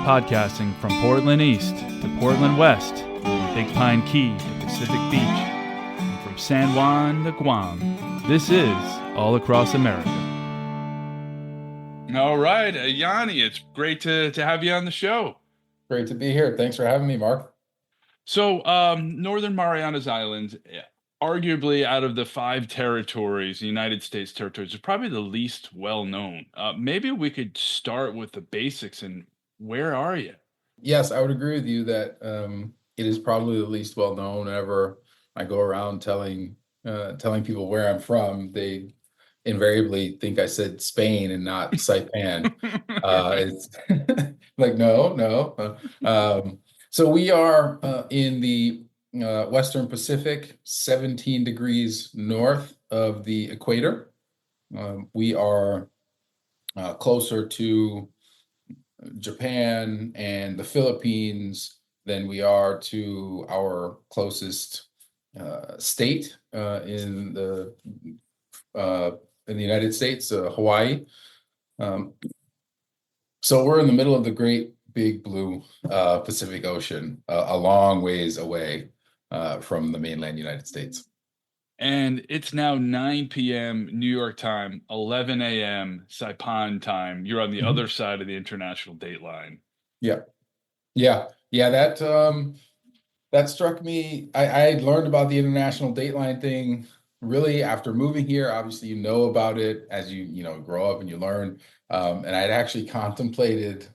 Podcasting from Portland East to Portland West, from Big Pine Key to Pacific Beach, and from San Juan to Guam, this is All Across America. All right, Ajani, it's great to have you on the show. Great to be here. Thanks for having me, Mark. So, Northern Marianas Islands, arguably out of the 5 territories, the United States territories, is probably the least well known. Maybe we could start with the basics and where are you? Yes, I would agree with you that it is probably the least well known. Whenever I go around telling people where I'm from, they invariably think I said Spain and not Saipan. It's like no. So we are in the Western Pacific, 17 degrees north of the equator. We are closer to Japan and the Philippines than we are to our closest state in the United States, Hawaii. So we're in the middle of the great big blue Pacific Ocean, a long ways away from the mainland United States. And it's now 9 p.m. New York time, 11 a.m. Saipan time. You're on the other side of the international date line. Yeah. That struck me. I had learned about the international dateline thing really after moving here. Obviously, you know about it as you grow up and you learn. And I'd actually contemplated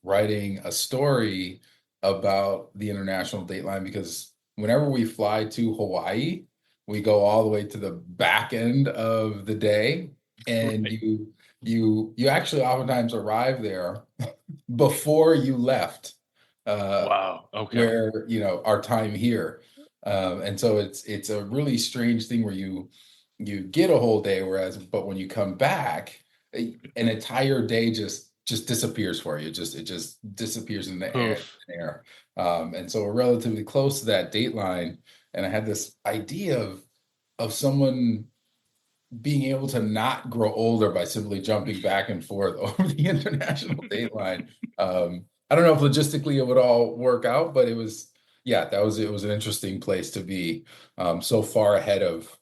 writing a story about the international dateline because whenever we fly to Hawaii, we go all the way to the back end of the day, and Right. you actually oftentimes arrive there before you left. Wow. Okay. Where our time here, and so it's a really strange thing where you get a whole day, but when you come back, an entire day just disappears for you. It just disappears in the air. And so we're relatively close to that dateline. And I had this idea of someone being able to not grow older by simply jumping back and forth over the international dateline. I don't know if logistically it would all work out, but it was an interesting place to be, so far ahead of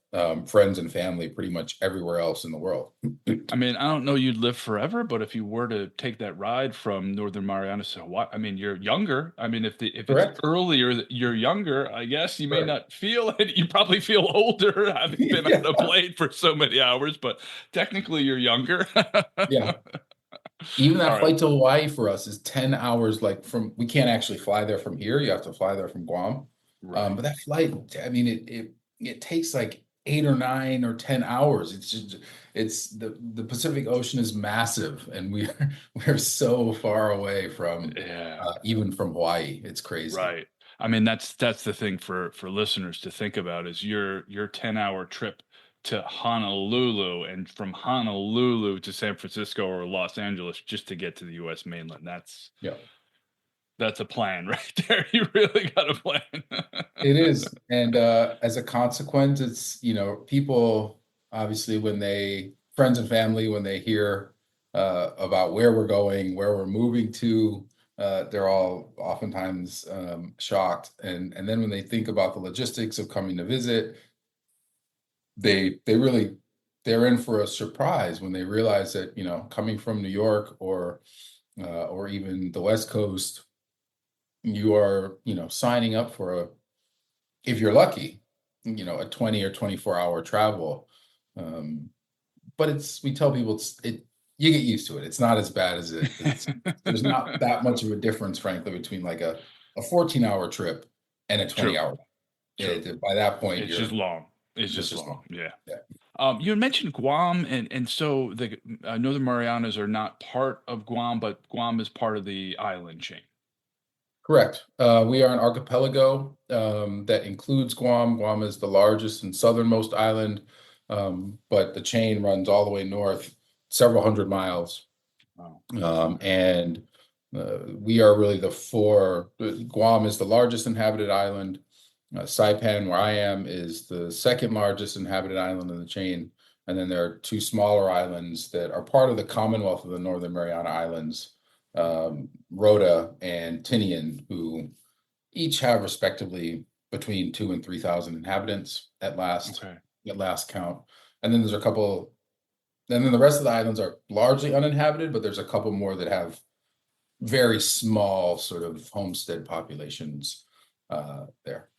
friends and family pretty much everywhere else in the world. I mean, I don't know you'd live forever, but if you were to take that ride from Northern Marianas to Hawaii, I mean, you're younger. I mean, if Correct. it's earlier that you're younger, I guess you may Correct. not feel it. You probably feel older having been on a plane for so many hours, but technically you're younger. Yeah. Even that All right. flight to Hawaii for us is 10 hours. We can't actually fly there from here. You have to fly there from Guam. Right. But that flight, I mean, it takes like 8 or 9 or 10 hours. It's the Pacific Ocean is massive, and we're so far away from even from Hawaii. It's crazy. Right. I mean, that's the thing for listeners to think about is your 10-hour trip to Honolulu, and from Honolulu to San Francisco or Los Angeles just to get to the U.S. mainland. That's a plan right there. You really got a plan. It is. And as a consequence, it's, people obviously friends and family, when they hear about where we're going, where we're moving to, they're all oftentimes shocked. And then when they think about the logistics of coming to visit, they're in for a surprise when they realize that, coming from New York or even the West Coast, you are, signing up for if you're lucky, a 20 or 24-hour travel. But we tell people you get used to it. It's not as bad as there's not that much of a difference, frankly, between like a 14-hour trip and a 20-hour. By that point, it's just long. It's just long. Yeah. You had mentioned Guam, and so the Northern Marianas are not part of Guam, but Guam is part of the island chain. Correct. We are an archipelago that includes Guam. Guam is the largest and southernmost island, but the chain runs all the way north, several hundred miles. Wow. And we are really Guam is the largest inhabited island. Saipan, where I am, is the second largest inhabited island in the chain. And then there are 2 smaller islands that are part of the Commonwealth of the Northern Mariana Islands. Rhoda and Tinian, who each have respectively between 2 and 3,000 inhabitants Okay. at last count. And then there's a couple, and then the rest of the islands are largely uninhabited, but there's a couple more that have very small sort of homestead populations there.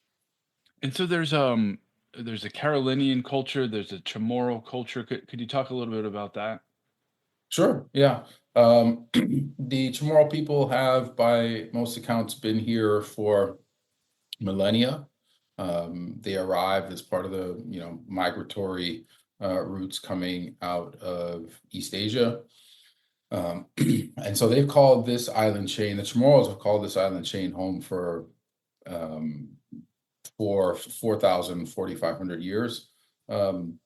And so there's a Carolinian culture, there's a Chamorro culture. Could you talk a little bit about that? Sure, yeah. The Chamorro people have, by most accounts, been here for millennia. They arrived as part of the, migratory routes coming out of East Asia. And so they've called this island chain, the Chamorros have called this island chain home um, for 4,000, 4,500 years. Um,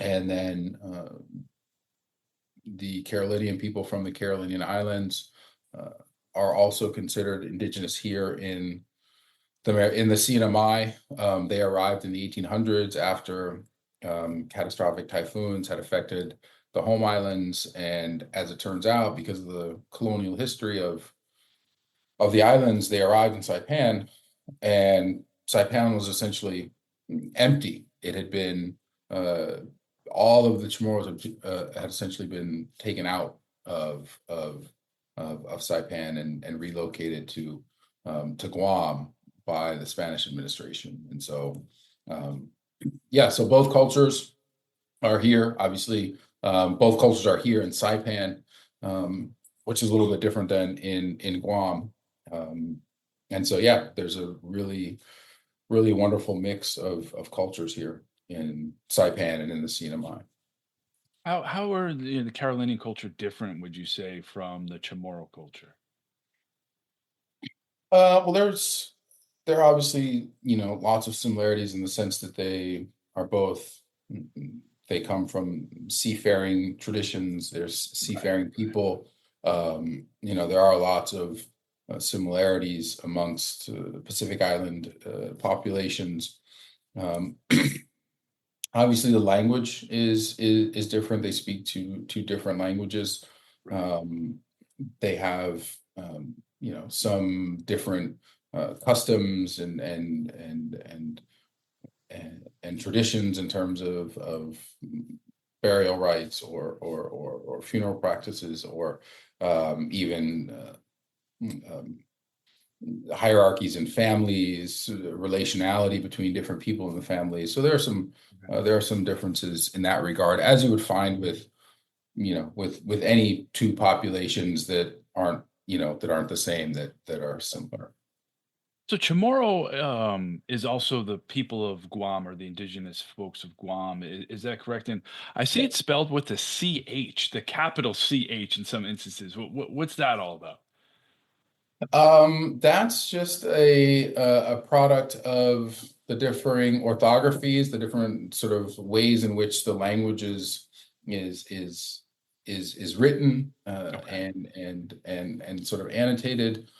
and then the Carolinian people from the Carolinian Islands uh, are also considered indigenous here in the CNMI. They arrived in the 1800s after catastrophic typhoons had affected the home islands, and as it turns out, because of the colonial history of the islands, they arrived in Saipan, and Saipan was essentially empty. It had been uh, all of the Chamorros had essentially been taken out of Saipan and relocated to Guam by the Spanish administration. And so, yeah, so both cultures are here. Obviously, both cultures are here in Saipan, which is a little bit different than in Guam. Um, and so, yeah, there's a really, really wonderful mix of cultures here in Saipan and in the CNMI. How are the Carolinian culture different, would you say, from the Chamorro culture? Well, there are obviously, lots of similarities in the sense that are both, they come from seafaring traditions. There's Right. seafaring people. There are lots of similarities amongst the Pacific Island populations. Um, Obviously, the language is different. They speak two different languages. Right. Um, they have some different customs and traditions in terms of burial rites or funeral practices or even hierarchies in families, relationality between different people in the family. So Okay. there are some differences in that regard, as you would find with any two populations that aren't the same, that are similar. So Chamorro is also the people of Guam or the indigenous folks of Guam. Is that correct? And I see it Yes. spelled with the CH, the capital CH in some instances. What's that all about? That's just a product of the differing orthographies, the different sort of ways in which the languages is is is written Okay. and sort of annotated.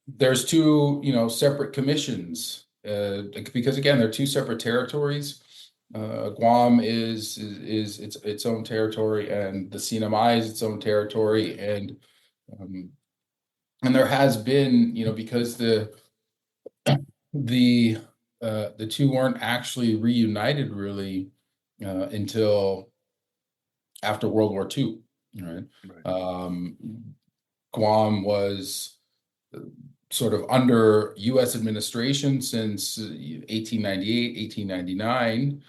There's two, separate commissions because again, they're two separate territories. Guam is its own territory, and the CNMI is its own territory, um, and there has been, because the the two weren't actually reunited really until after World War II, right? Right. Um, Guam was sort of under U.S. administration since 1898, 1899,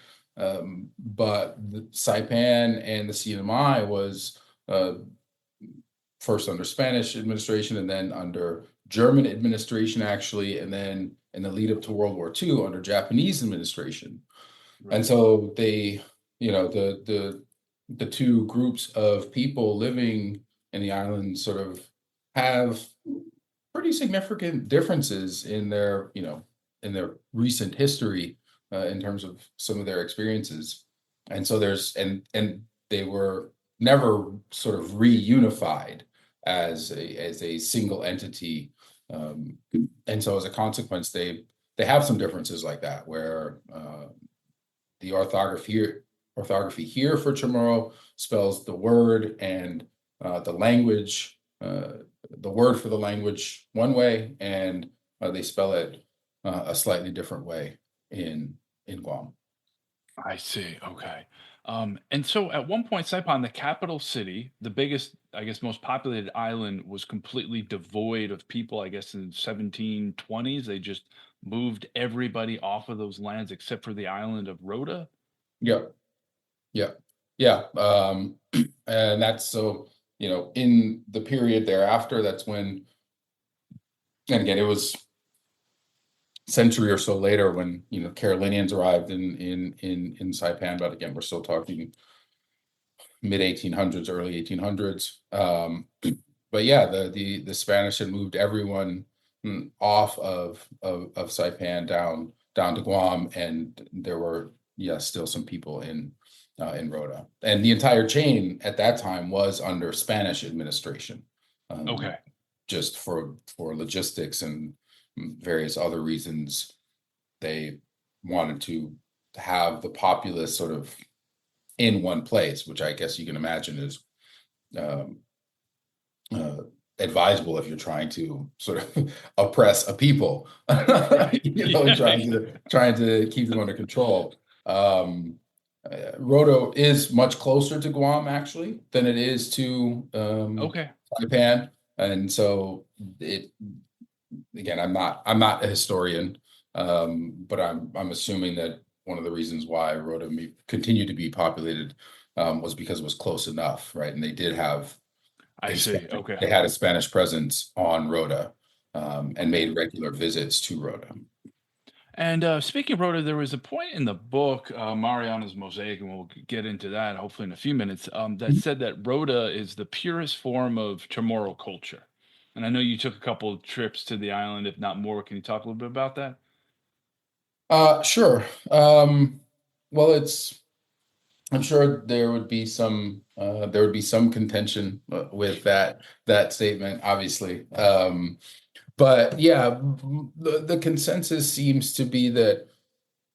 but the Saipan and the CNMI was uh, first under Spanish administration and then under German administration, actually, and then in the lead up to World War II under Japanese administration. And Right. so the two groups of people living in the island sort of have pretty significant differences in their recent history in terms of some of their experiences. And so and they were never sort of reunified as a single entity. Um, and so as a consequence, they have some differences like that where the orthography here for Chamorro spells the word and the language uh, the word for the language one way, and they spell it a slightly different way in Guam. I see. Okay. And so at one point, Saipan, the capital city, the biggest, I guess, most populated island, was completely devoid of people. I guess in 1720s, they just moved everybody off of those lands except for the island of Rota. Yep. Yeah. Yeah. And that's so, in the period thereafter, that's when, and again, it was century or so later when, Carolinians arrived in Saipan, but again, we're still talking mid 1800s, early 1800s. But yeah, the Spanish had moved everyone off of Saipan down to Guam, and there were, still some people in Rota, and the entire chain at that time was under Spanish administration, um, Okay. just for logistics and various other reasons. They wanted to have the populace sort of in one place, which I guess you can imagine is um, uh, advisable if you're trying to sort of oppress a people, Yeah. trying to keep them under control. Roto is much closer to Guam actually than it is to Okay. Japan, and so it again, I'm not a historian, but I'm assuming that one of the reasons why Rota continued to be populated was because it was close enough, right? And they did have I see. Okay. they had a Spanish presence on Rota, and made regular visits to Rota. And speaking of Rhoda, there was a point in the book, Mariana's Mosaic, and we'll get into that hopefully in a few minutes, that said that Rhoda is the purest form of Chamorro culture. And I know you took a couple of trips to the island, if not more. Can you talk a little bit about that? Sure. Well, I'm sure there would be some contention with that statement, obviously. But yeah, the consensus seems to be that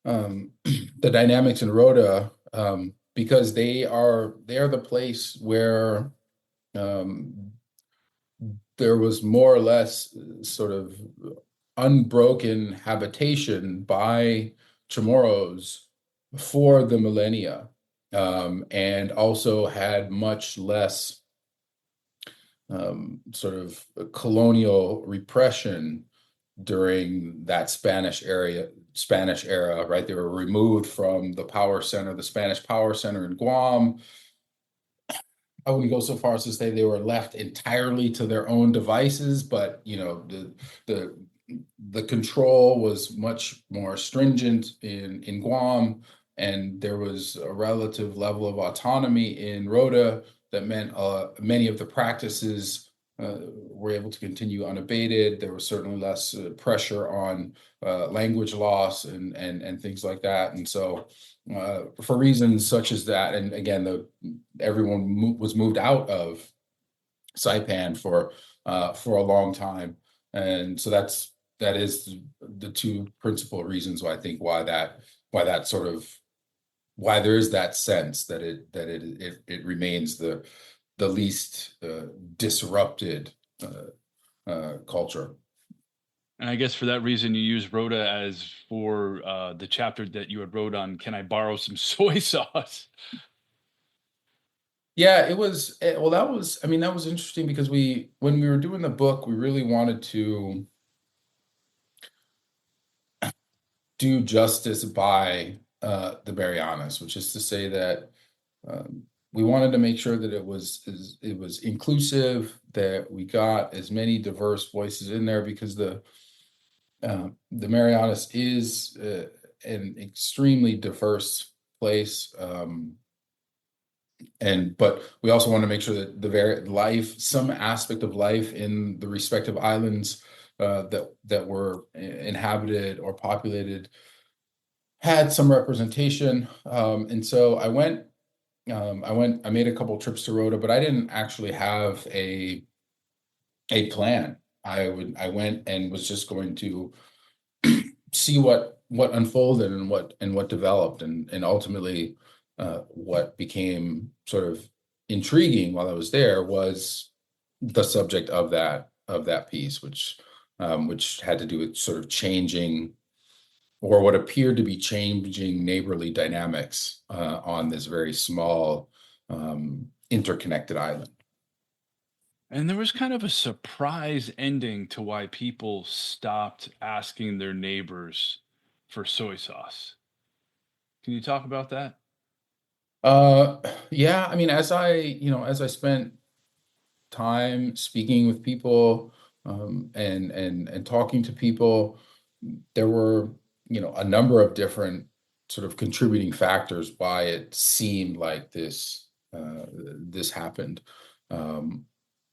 the dynamics in Rhoda, because they are the place where um, there was more or less sort of unbroken habitation by Chamorros for the millennia, and also had much less sort of colonial repression during that Spanish era, right? They were removed from the Spanish power center in Guam. I wouldn't go so far as to say they were left entirely to their own devices, but the the control was much more stringent in Guam, and there was a relative level of autonomy in Rota that meant many of the practices were able to continue unabated. There was certainly less pressure on language loss and things like that, and so for reasons such as that, and again, everyone was moved out of Saipan for a long time, and so that is the two principal reasons why I think why that sort of why there is that sense that it remains the least disrupted culture. And I guess for that reason, you use Rhoda as for the chapter that you had wrote on, can I borrow some soy sauce? Yeah, it was well, I mean, that was interesting because when we were doing the book, we really wanted to do justice by the Marianas, which is to say that we wanted to make sure that it was inclusive, that we got as many diverse voices in there, because the Marianas is an extremely diverse place. But we also want to make sure that some aspect of life in the respective islands that were inhabited or populated had some representation. And so I made a couple trips to Rota, but I didn't actually have a plan. I went and was just going to see what unfolded and what developed, and ultimately what became sort of intriguing while I was there was the subject of that piece, which had to do with sort of changing or what appeared to be changing neighborly dynamics on this very small interconnected island. And there was kind of a surprise ending to why people stopped asking their neighbors for soy sauce. Can you talk about that? Uh, yeah, I mean, as I spent time speaking with people and talking to people, there were, a number of different sort of contributing factors why it seemed like this happened. Um,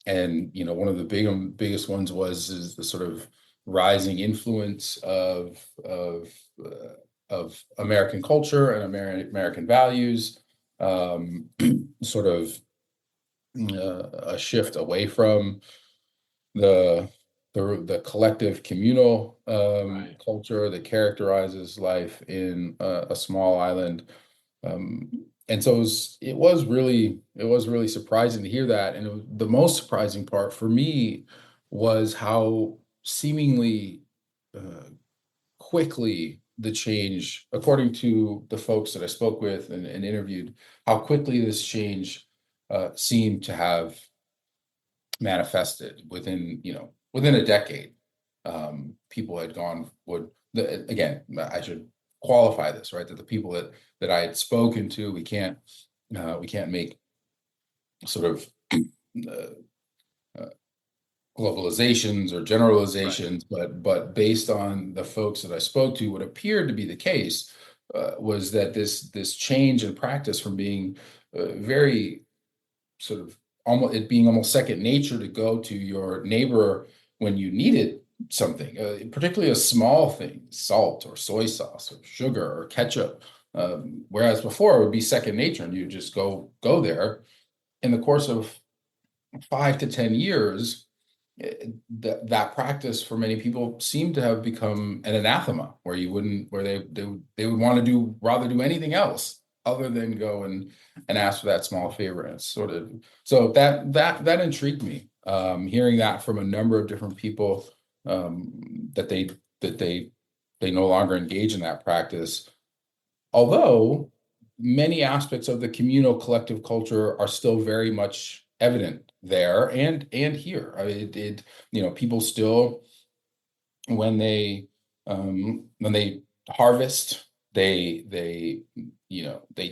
and one of the biggest ones was is the sort of rising influence of American culture and American values, sort of a shift away from the the collective communal Right. culture that characterizes life in a small island. Um, and so it was really surprising to hear that. And the most surprising part for me was how seemingly uh, quickly the change, according to the folks that I spoke with and interviewed, how quickly this change seemed to have manifested within a decade. People had gone would again, I should qualify this, right? That the people that I had spoken to, we can't make sort of uh, uh, globalizations or Right. generalizations, but based on the folks that I spoke to, what appeared to be the case was that this change in practice from being very sort of almost it being almost second nature to go to your neighbor when you needed something, particularly a small thing, salt or soy sauce or sugar or ketchup. Whereas before it would be second nature, and you just go there. In the course of 5 to 10 years, that practice for many people seemed to have become an anathema, where you wouldn't, where they would want to rather do anything else other than go and ask for that small favor. And it's sort of so that intrigued me. Hearing that from a number of different people, that they no longer engage in that practice, although many aspects of the communal collective culture are still very much evident there and here. I mean, people still when they harvest, they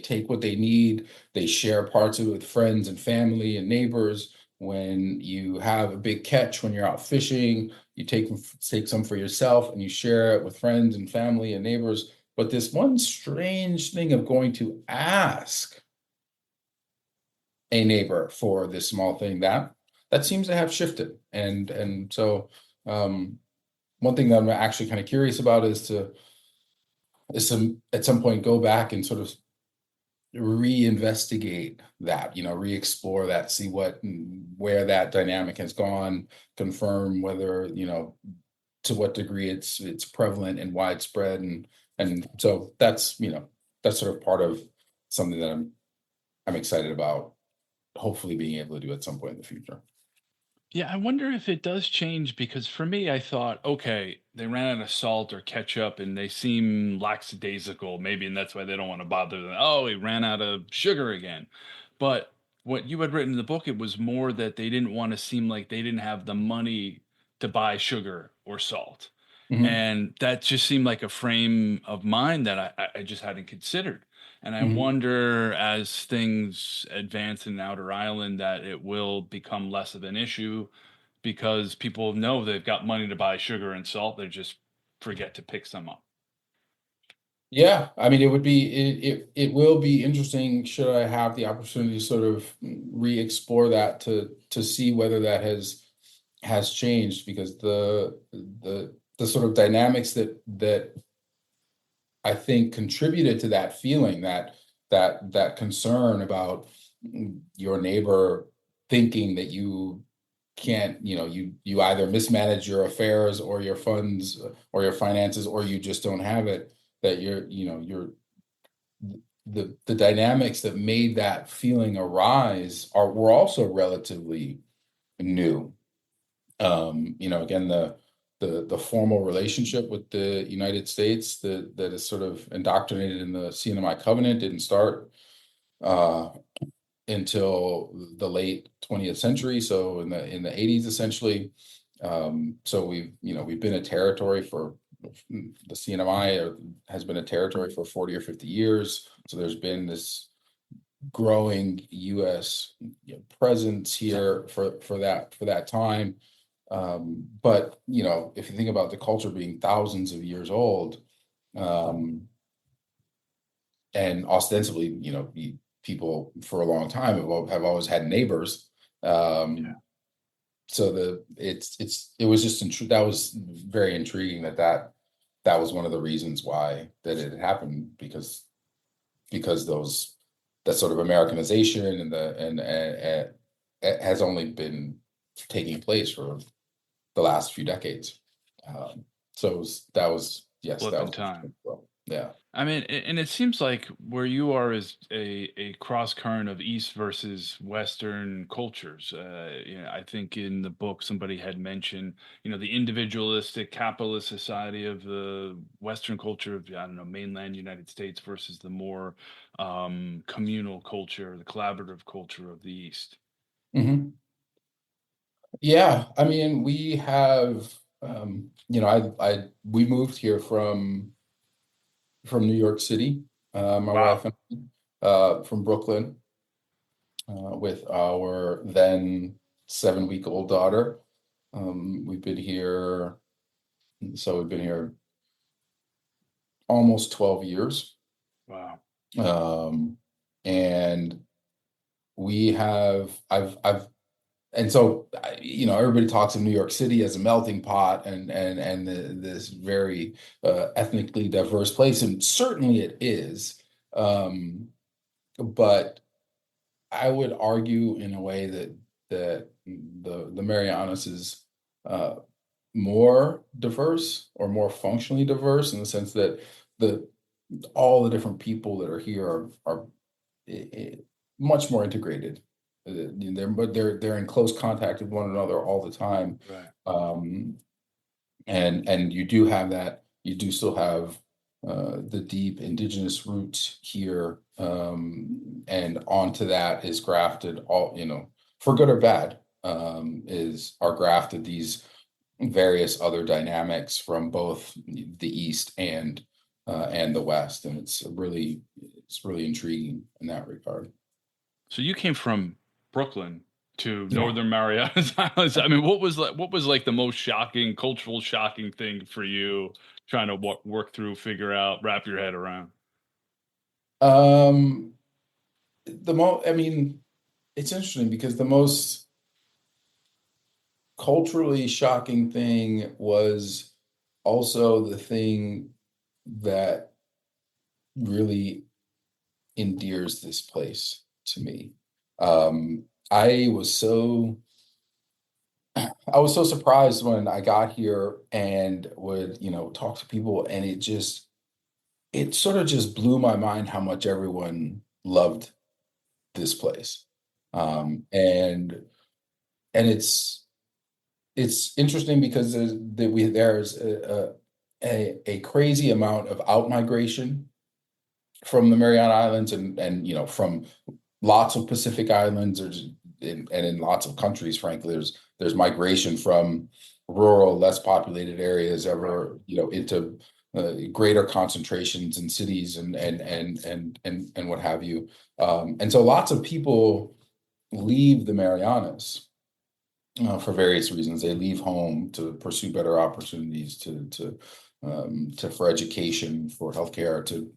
take what they need, they share parts of it with friends and family and neighbors. When you have a big catch, when you're out fishing, you take some for yourself and you share it with friends and family and neighbors. But this one strange thing of going to ask a neighbor for this small thing, that seems to have shifted. And so one thing that I'm actually kind of curious about is some at some point go back and sort of reinvestigate that, re-explore that, see where that dynamic has gone, confirm whether, to what degree it's prevalent and widespread. And so that's sort of part of something that I'm excited about hopefully being able to do at some point in the future. Yeah, I wonder if it does change because for me, I thought, okay, they ran out of salt or ketchup and they seem lackadaisical, maybe, and that's why they don't want to bother them. Oh, we ran out of sugar again. But what you had written in the book, it was more that they didn't want to seem like they didn't have the money to buy sugar or salt. Mhm, And that just seemed like a frame of mind that I just hadn't considered. And I mhm. wonder as things advance in Outer Island that it will become less of an issue because people know they've got money to buy sugar and salt. They just forget to pick some up. Yeah, I mean, it will be interesting should I have the opportunity to sort of re-explore that to see whether that has changed, because the sort of dynamics that I think contributed to that feeling, that concern about your neighbor thinking that you can't, you either mismanage your affairs or your funds or your finances, or you just don't have it, that you're the dynamics that made that feeling arise are were also relatively new. Again, the formal relationship with the United States that is sort of indoctrinated in the CNMI covenant didn't start uh, until the late 20th century. So in the 80s, essentially. So we've been a territory for the CNMI has been a territory for 40 or 50 years. So there's been this growing U.S. presence here for that time. But if you think about the culture being thousands of years old, um, and ostensibly, people for a long time have always had neighbors. Yeah. So it was just that was very intriguing that was one of the reasons why that it happened because that sort of Americanization and it has only been taking place for the last few decades. So yes, Flip that in was time. well, yeah. I mean, and it seems like where you are is a cross current of East versus Western cultures. I think in the book somebody had mentioned, the individualistic capitalist society of the Western culture of, I don't know, mainland United States versus the more communal culture, the collaborative culture of the East. Mhm. Yeah, I mean, we have, we moved here from New York City, my Wow. wife and from Brooklyn, with our then 7-week-old daughter. We've been here, so we've been here almost 12 years. Wow. Um, and we have, and so everybody talks of New York City as a melting pot this very ethnically diverse place, and certainly it is. But I would argue in a way that the Marianas is uh, more diverse or more functionally diverse in the sense that the all the different people that are here are i- i- much more integrated. But they're in close contact with one another all the time. Right. Um, and you do have that. You do still have the deep indigenous roots here, and onto that is grafted all for good or bad. Is are grafted these various other dynamics from both the East and the West, and it's really intriguing in that regard. So you came from Brooklyn to Yeah. Northern Marianas Islands. I mean, what was like the most shocking, cultural shocking thing for you trying to work through, figure out, wrap your head around? Um, I mean, it's interesting because the most culturally shocking thing was also the thing that really endears this place to me. Um, I was so I was so surprised when I got here and would, talk to people, and it sort of just blew my mind how much everyone loved this place. And it's interesting because there's a crazy amount of out migration from the Mariana Islands and from lots of Pacific Islands. And in lots of countries, frankly, there's migration from rural, less populated areas Right. ever, into greater concentrations in cities and what have you. And so lots of people leave the Marianas for various reasons. They leave home to pursue better opportunities, for education, for healthcare, to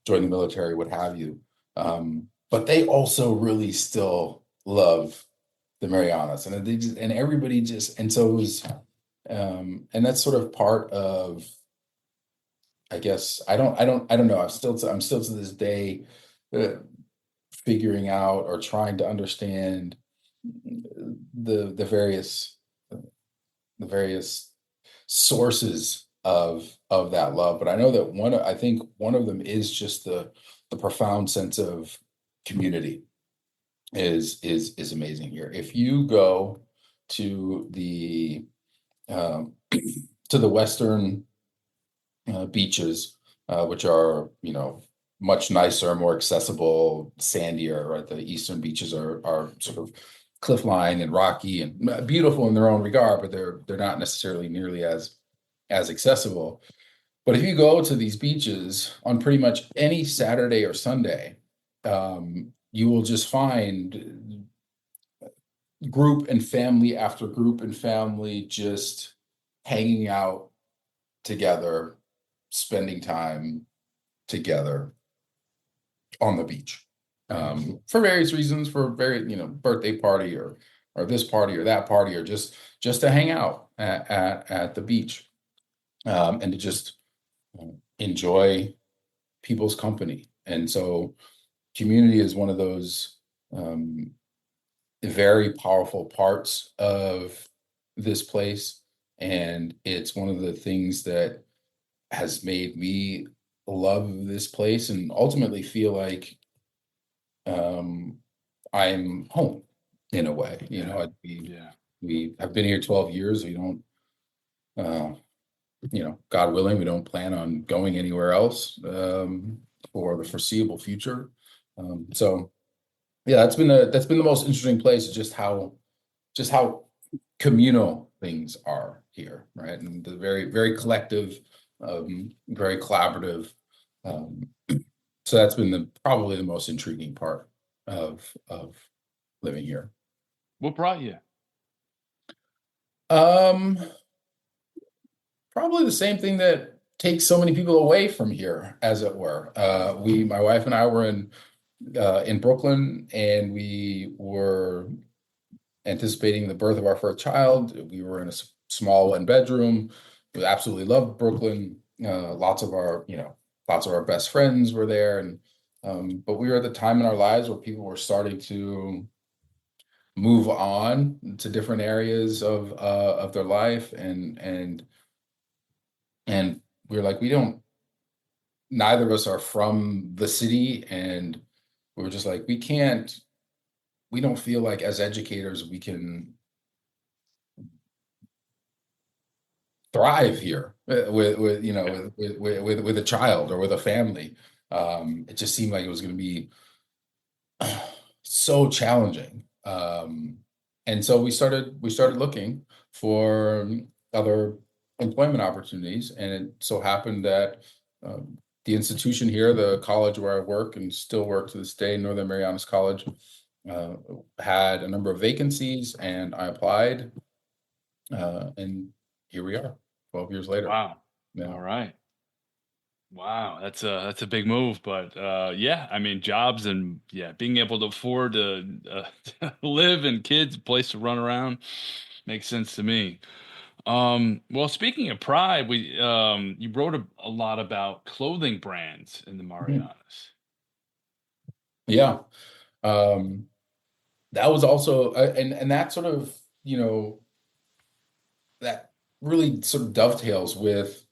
join the military, what have you. But they also really still love the Marianas, and and everybody and so it was, and that's sort of part of, I guess, I don't know. I'm still to this day uh, figuring out or trying to understand the various sources of that love. But I know that I think one of them is just the profound sense of community. is amazing here. If you go to the to the western beaches, which are, much nicer, more accessible, sandier, right? The eastern beaches are sort of cliff line and rocky and beautiful in their own regard, but they're not necessarily nearly as accessible. But if you go to these beaches on pretty much any Saturday or Sunday, you will just find group and family after group and family just hanging out together, spending time together on the beach, for various reasons, for birthday party or this party or that party, or just to hang out at the beach, and to just enjoy people's company. And so community is one of those very powerful parts of this place. And it's one of the things that has made me love this place and ultimately feel like um, I'm home in a way. Yeah. Yeah. We have been here 12 years. We don't, uh, God willing, we don't plan on going anywhere else for the foreseeable future. So yeah, that's been the most interesting place, just how communal things are here, right? And the very, very collective, very collaborative. Um, so that's been probably the most intriguing part of living here. What brought you? Um, Probably the same thing that takes so many people away from here, as it were. My wife and I were in Brooklyn, and we were anticipating the birth of our first child. We were in a small one bedroom. We absolutely loved Brooklyn. Lots of our best friends were there, and but we were at the time in our lives where people were starting to move on to different areas of their life, and we were like, we don't. Neither of us are from the city, and we were just like, we can't. We don't feel like as educators we can thrive here with Yeah. with a child or with a family. It just seemed like it was going to be so challenging. And so we started looking for other employment opportunities, and it so happened that the institution here, the college where I work and still work to this day, Northern Marianas College, uh, had a number of vacancies, and I applied, and here we are, 12 years later. Wow. Yeah. All right. Wow, that's a big move, but yeah, I mean jobs and yeah, being able to afford to, to live and kids, a place to run around makes sense to me. Well, speaking of pride, we you wrote a lot about clothing brands in the Mhm. Marianas. Yeah. Um, that was also, and that sort of, that really sort of dovetails with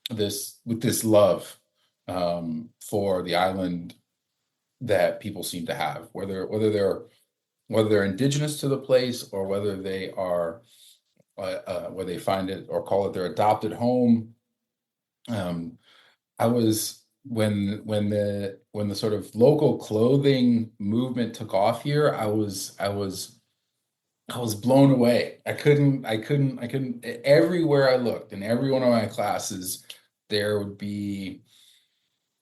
this love for the island that people seem to have, whether they're indigenous to the place, or whether they are where they find it or call it their adopted home. Um, I was when the sort of local clothing movement took off here, I was blown away. I couldn't. Everywhere I looked, in every one of my classes, there would be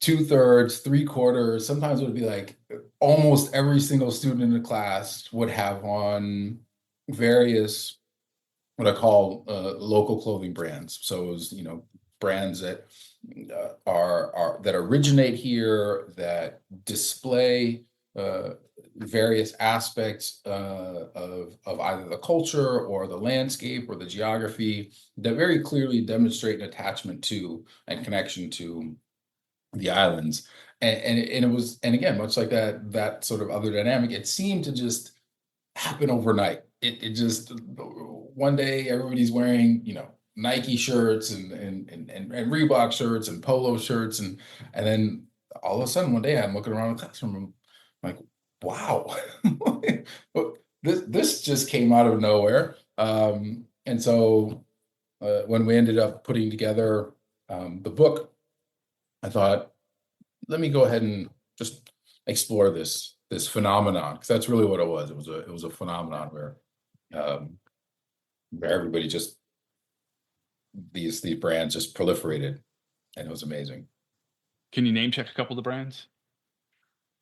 two-thirds, three-quarters. Sometimes it would be like almost every single student in the class would have on various what I call local clothing brands. So it was, brands that are that originate here, that display uh, various aspects of either the culture or the landscape or the geography, that very clearly demonstrate an attachment to and connection to the islands. And again, much like that sort of other dynamic, it seemed to just happen overnight. It just one day everybody's wearing, Nike shirts and Reebok shirts and polo shirts, and then all of a sudden one day I'm looking around the classroom, I'm like, wow, this just came out of nowhere. And so when we ended up putting together the book, I thought, let me go ahead and just explore this phenomenon, because that's really what it was. It was a phenomenon um, where everybody just these brands just proliferated, and it was amazing. Can you name check a couple of the brands?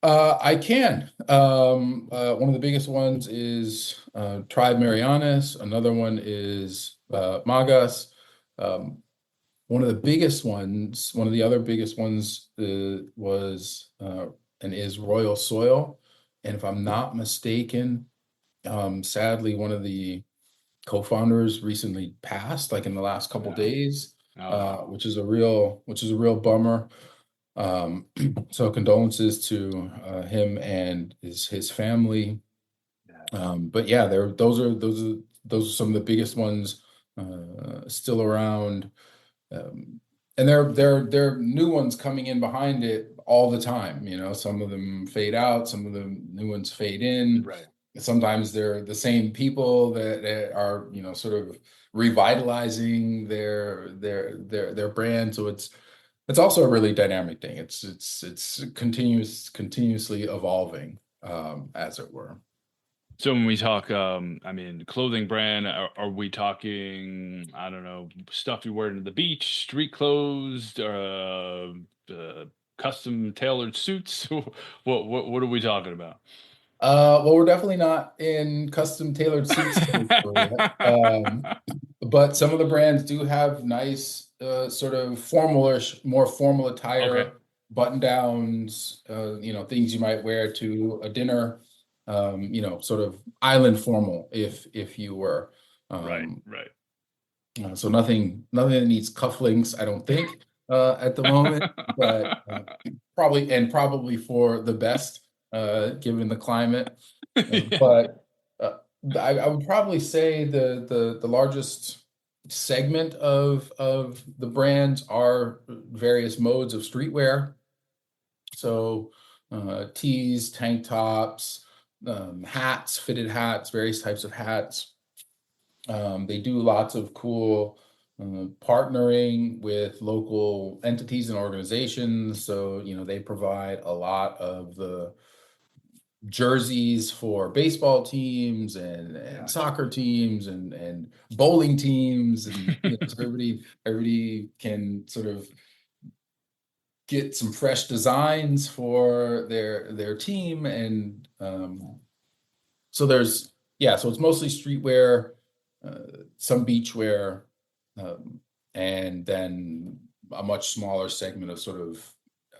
I can. One of the biggest ones is Tribe Marianas. Another one is Magas. Um, one of the biggest ones, one of the other biggest ones was and is Royal Soil. And if I'm not mistaken, sadly, one of the co-founders recently passed, like in the last couple No. days, Oh, which is a real bummer. Um, so condolences to him and his family. yeah. But yeah, those are some of the biggest ones still around. Um, and there are new ones coming in behind it all the time. Some of them fade out, some of the new ones fade in. Right. Sometimes they're the same people that are, sort of revitalizing their brand. So it's also a really dynamic thing. It's continuously evolving, as it were. So when we talk, I mean, clothing brand, are we talking, I don't know, stuff you wear to the beach, street clothes, custom tailored suits? What are we talking about? Well, we're definitely not in custom tailored suits territory yet. But some of the brands do have nice, sort of formalish, more formal Okay. attire, button downs, things you might wear to a dinner, sort of island formal, if you were. Right. Um, Right. so nothing that needs cufflinks, I don't think, at the moment, but probably for the best, given the climate. Yeah. But I would probably say the largest segment of the brands are various modes of streetwear. So tees, tank tops, hats, fitted hats, various types of hats. They do lots of cool partnering with local entities and organizations. So, they provide a lot of the jerseys for baseball teams and Gotcha. soccer teams and bowling teams. And, so everybody can sort of get some fresh designs for their team. And so so it's mostly streetwear, some beachwear, um, and then a much smaller segment of sort of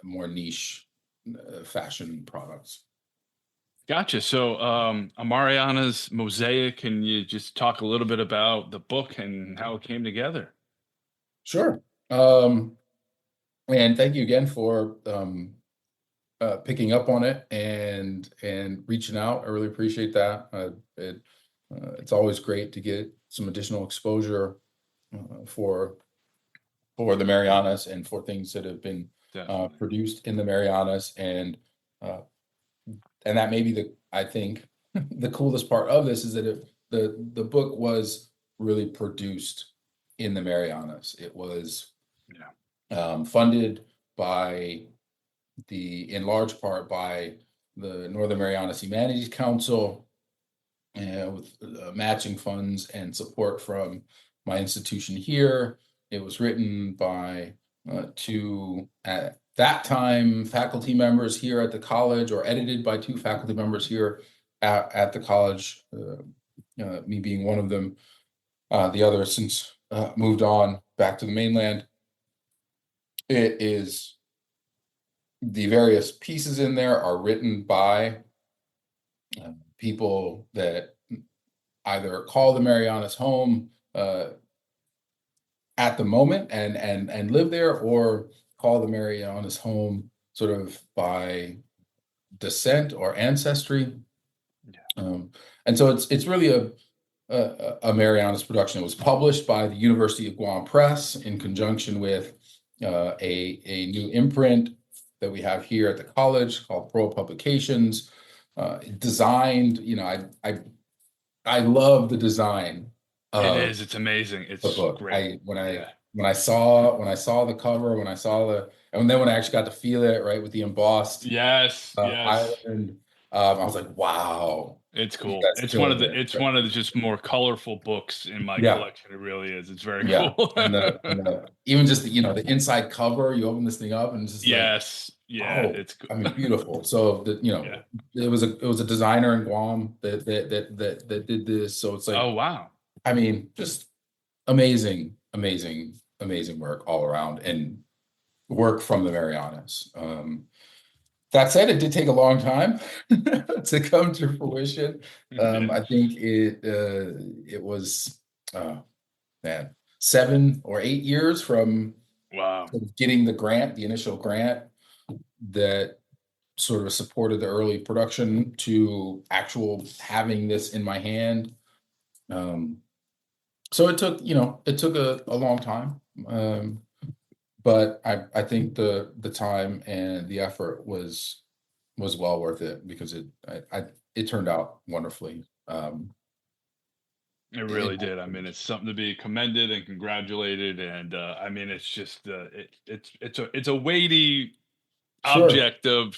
more niche fashion products. Gotcha. So, Mariana's Mosaic, can you just talk a little bit about the book and how it came together? Sure. Um, and thank you again for picking up on it and reaching out. I really appreciate that. It's always great to get some additional exposure for the Marianas and for things that have been Definitely. produced in the Marianas. Uh, and that may be I think the coolest part of this is that the book was really produced in the Marianas. It was Yeah. funded in large part by the Northern Marianas Humanities Council, with matching funds and support from my institution here. It was written by two, at that time, faculty members here at the college, or edited by two faculty members here at the college, me being one of them. The other since moved on back to the mainland. It is The various pieces in there are written by people that either call the Marianas home at the moment and live there, or call the Marianas home sort of by descent or ancestry. Yeah. And so it's really a Marianas production. It was published by the University of Guam Press in conjunction with a new imprint that we have here at the college called Burrell Publications. designed. I love the design It of is. It's amazing. the It's book. great. I Yeah. when I saw the cover, when I saw and then when I actually got to feel it, right, with the embossed Yes. Yes. island, I was like, wow, It's you cool. guys killed it. It's one of the just more colorful books in my Yeah, collection. It really is. It's very yeah, cool. and even just the inside cover, you open this thing up and it's just like, Yes. Yeah. oh, It's I mean, cool. beautiful. So Yeah. it was a designer in Guam that did this. So it's like, Oh, wow. I mean, just amazing, amazing, amazing work all around, and work from the Marianas. That said, it did take a long time to come to fruition. Yeah. I think it was man 7 or 8 years from Wow. getting the grant, the initial grant that sort of supported the early production, to actual having this in my hand. Um, so it took a long time. But I think the time and the effort was well worth it, because it turned out wonderfully. It In really my did. I mean, it's something to be commended and congratulated. And I mean, it's just it's a weighty Sure, object of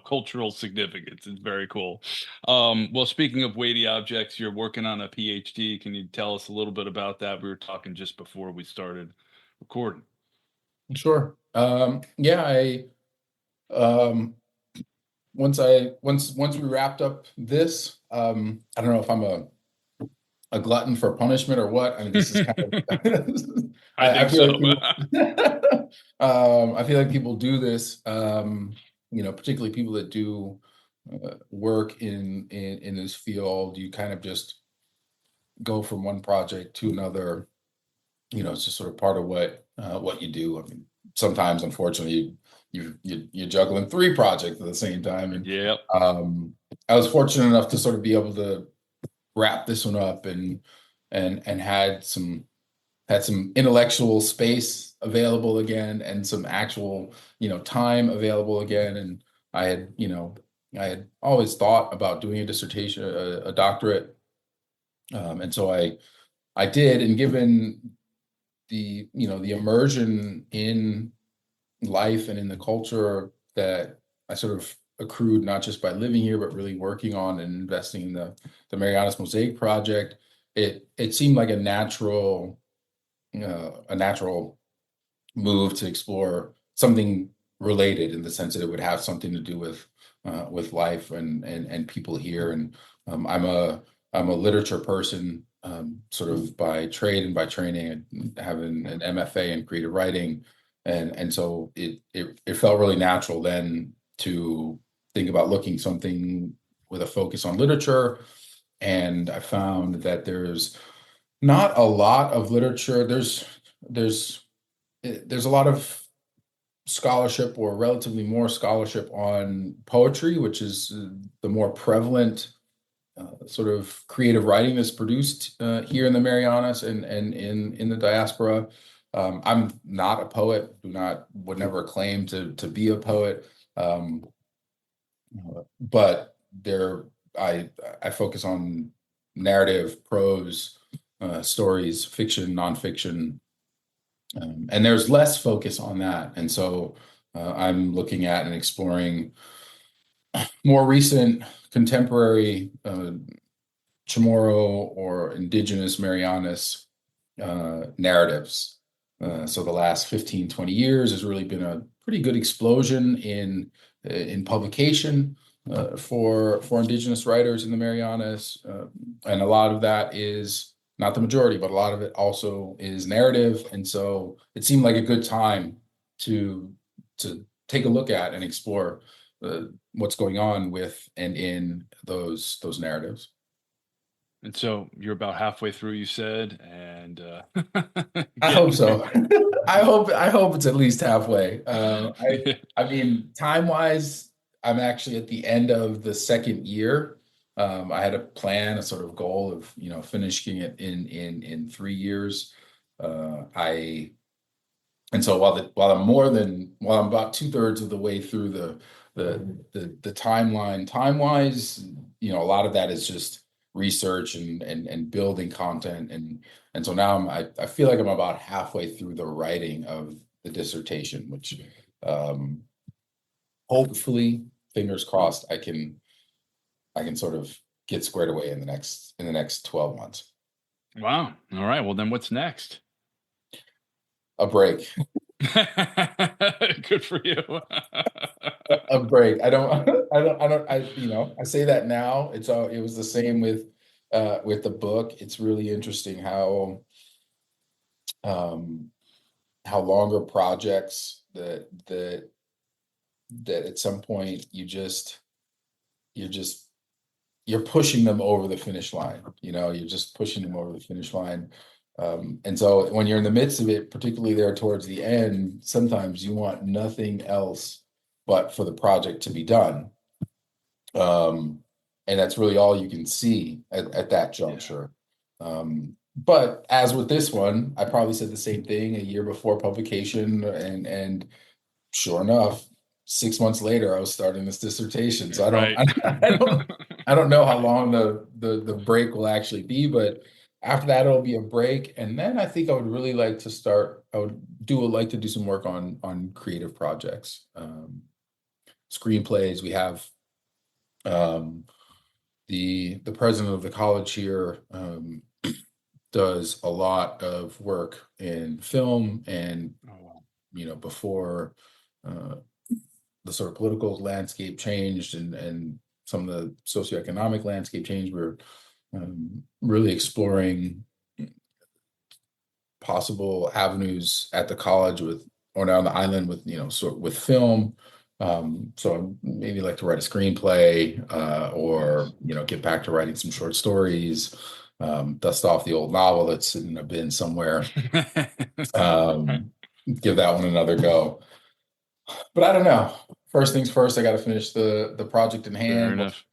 cultural significance. It's very cool. Well, speaking of weighty objects, you're working on a PhD. Can you tell us a little bit about that? We were talking just before we started recording. sure. Yeah, I once we wrapped up this, I don't know if I'm a glutton for punishment or what. I mean, this is kind of I I think feel so. like people I feel like people do this, particularly people that do work in this field. You kind of just go from one project to another. It's just sort of part of what you do. I mean, sometimes, unfortunately, you're juggling three projects at the same time. And Yep. I was fortunate enough to sort of be able to wrap this one up, and had some intellectual space available again, and some actual time available again. And I had you know I had always thought about doing a dissertation, a doctorate, and so I did. And given the immersion in life and in the culture that I sort of accrued, not just by living here, but really working on and investing in the Marianas Mosaic project, it seemed like a natural move to explore something related, in the sense that it would have something to do with life and people here. And I'm a literature person, sort of by trade and by training. I have an MFA in creative writing, and so it felt really natural then to think about looking something with a focus on literature. And I found that there's not a lot of literature. There's there's a lot of scholarship, or relatively more scholarship, on poetry, which is the more prevalent sort of creative writing that's produced here in the Marianas and in the diaspora. I'm not a poet, would never claim to be a poet, um, but I I focus on narrative, prose, stories, fiction, nonfiction, and there's less focus on that. And so I'm looking at and exploring more recent contemporary Chamorro or indigenous Marianas narratives. So the last 15, 20 years has really been a pretty good explosion in publication for indigenous writers in the Marianas. And a lot of that is, not the majority, but a lot of it also is narrative. And so it seemed like a good time to take a look at and explore what's going on with and in those narratives. And so you're about halfway through, you said, and I hope getting so. I hope it's at least halfway. yeah. I mean, time wise, I'm actually at the end of the second year. I had a plan, a sort of goal of finishing it in 3 years. I And so while I'm about 2/3 of the way through the timeline, time wise, a lot of that is just research and building content, and so now I feel like I'm about halfway through the writing of the dissertation, which um, hopefully, fingers crossed, I can sort of get squared away in the next 12 months. Wow. All right. Well, then what's next? A break. Good for you. A break. I don't I say that now. It was the same with the book. It's really interesting um how longer projects that at some point you're just you're pushing them over the finish line. You're just pushing them over the finish line. And so when you're in the midst of it, particularly there towards the end, sometimes you want nothing else but for the project to be done. Um, and that's really all you can see at that Yeah. juncture. But as with this one, I probably said the same thing a year before publication, and sure enough, 6 months later, I was starting this dissertation. So I don't, Right. I don't, I don't know how long the break will actually be, but after that, it'll be a break, and then I think I would really like to start. I would like to do some work on creative projects, screenplays. We have um, the president of the college here does a lot of work in film, and Oh, wow. before uh, the sort of political landscape changed and some of the socioeconomic landscape changed, we're really exploring possible avenues at the college with or down the island with sort with film. So I'd maybe like to write a screenplay, or Nice. get back to writing some short stories, dust off the old novel that's sitting in a bin somewhere, um, give that one another go. But I don't know. First things first, I got to finish the project in Fair hand. enough.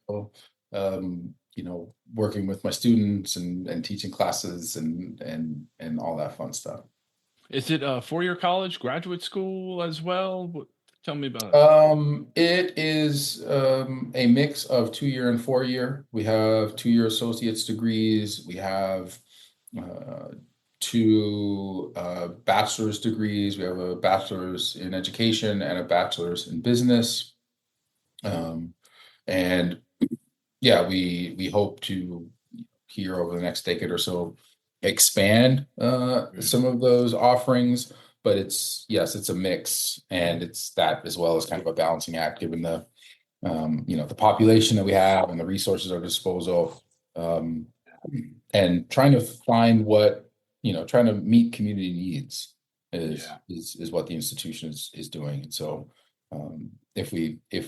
Working with my students and teaching classes and all that fun stuff. Is it a four-year college, graduate school as well? Tell me about it. It is a mix of 2 year and 4 year. We have 2 year associate's degrees. We have uh, two bachelor's degrees. We have a bachelor's in education and a bachelor's in business. Um, and yeah, we hope to here over the next decade or so expand Good. some of those offerings. But it's a mix, and it's that as well as kind of a balancing act given the population that we have and the resources at our disposal, um, and trying to find trying to meet community needs is Yeah. is what the institution is doing. And so if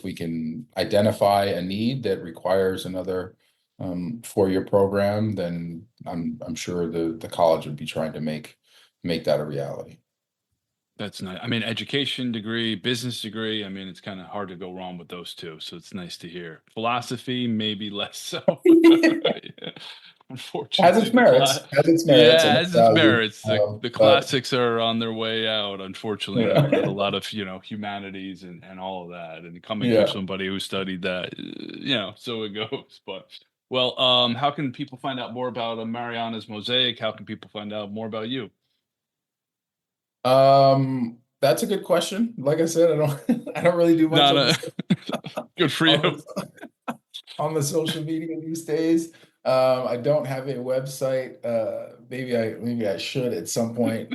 we can identify a need that requires another 4 year program, then I'm sure the college would be trying to make that a reality. That's nice. I mean, education degree, business degree. I mean, it's kind of hard to go wrong with those two. So it's nice to hear. Philosophy, maybe less so. Yeah. Has Unfortunately, its merits, and yeah, its as its value. merits. The But classics are on their way out, unfortunately, with a lot of, humanities and all of that. And coming from yeah. somebody who studied that, so it goes. But well, how can people find out more about Mariana's Mosaic? How can people find out more about you? That's a good question. Like I said, I don't I don't really do much Not on a the good for on you. the on the social media these days. I don't have a website. Maybe I should at some point.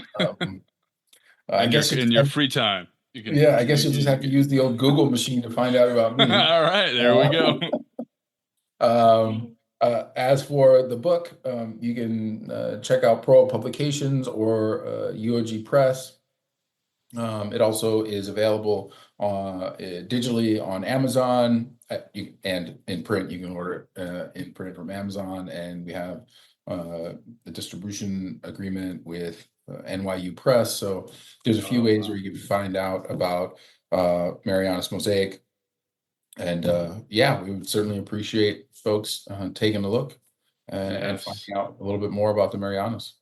I In your guess free time. I guess you'll just have to use the old Google machine to find out about me. All right, there we go. Uh, as for the book, you can check out Pearl Publications or UOG Press. It also is available digitally on Amazon, and in print. You can order it in print from Amazon, and we have the distribution agreement with NYU Press. So there's a few Oh, ways where wow. you can find out about Mariana's Mosaic. And yeah, we would certainly appreciate folks taking a look and Yes. finding out a little bit more about the Marianas.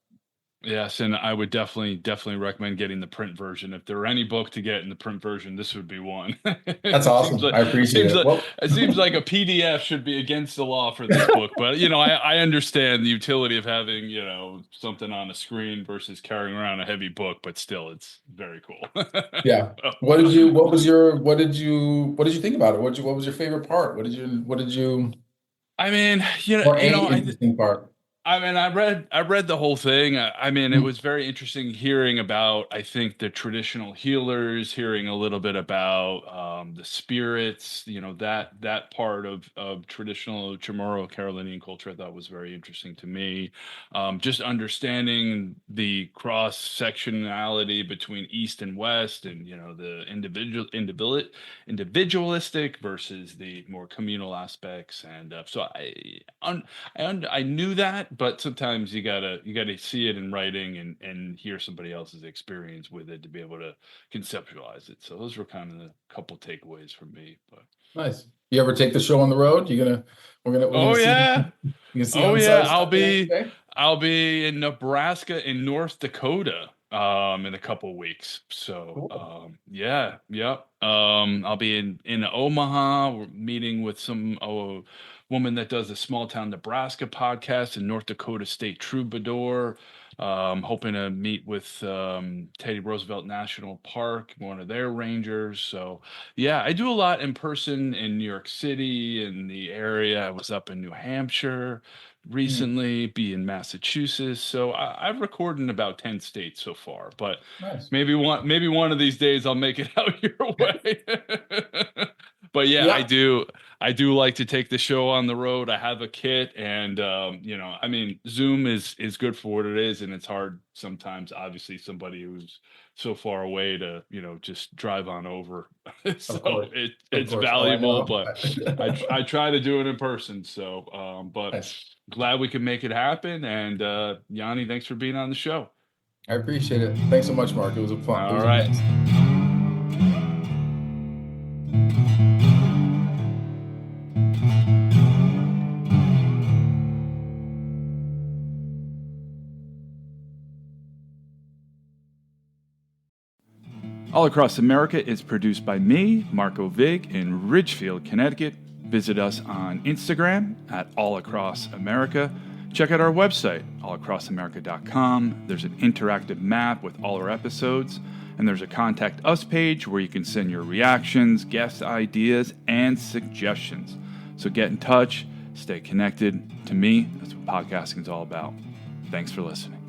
Yes, and I would definitely recommend getting the print version. If there were any book to get in the print version, this would be one. That's It seems awesome. like I appreciate it. Well, it seems like a PDF should be against the law for this book, but I understand the utility of having, something on a screen versus carrying around a heavy book, but still it's very cool. yeah. What did you think about it? What was your favorite part? What did you, I mean, or a interesting part? I read the whole thing. I mean, it Mm, was very interesting hearing about, I think, the traditional healers, hearing a little bit about the spirits, that part of traditional Chamorro Carolinian culture. I thought was very interesting to me. Just understanding the cross sectionality between East and West, and the individualistic versus the more communal aspects, and so I knew that, but sometimes you gotta see it in writing and hear somebody else's experience with it to be able to conceptualize it. So those were kind of the couple takeaways for me. But nice. You ever take the show on the road? We're gonna oh see yeah, you can see oh on yeah, site Sunday, okay? I'll be in Nebraska and North Dakota in a couple weeks. So Cool. yeah, yep. I'll be in Omaha. We're meeting with some woman that does a small town Nebraska podcast in North Dakota State Troubadour. Hoping to meet with Teddy Roosevelt National Park, one of their rangers. So yeah, I do a lot in person in New York City and the area. I was up in New Hampshire Mm, recently, be in Massachusetts. So I've recorded in about 10 states so far, but nice. maybe one of these days I'll make it out your way. But yeah, Yeah, I do like to take the show on the road. I have a kit, and I mean, Zoom is good for what it is, and it's hard sometimes, obviously, somebody who's so far away to, just drive on over. So of course. Of it's course. Oh, I valuable, know. but I try to do it in person. So but Nice. glad we can make it happen. And Yanni, thanks for being on the show. I appreciate it. Thanks so much, Mark. It was a fun. It All was a right. blast. All Across America is produced by me, Marco Vig, in Ridgefield, Connecticut. Visit us on Instagram at All Across America. Check out our website, allacrossamerica.com. There's an interactive map with all our episodes, and there's a Contact Us page where you can send your reactions, guest ideas, and suggestions. So get in touch, stay connected. To me, that's what podcasting is all about. Thanks for listening.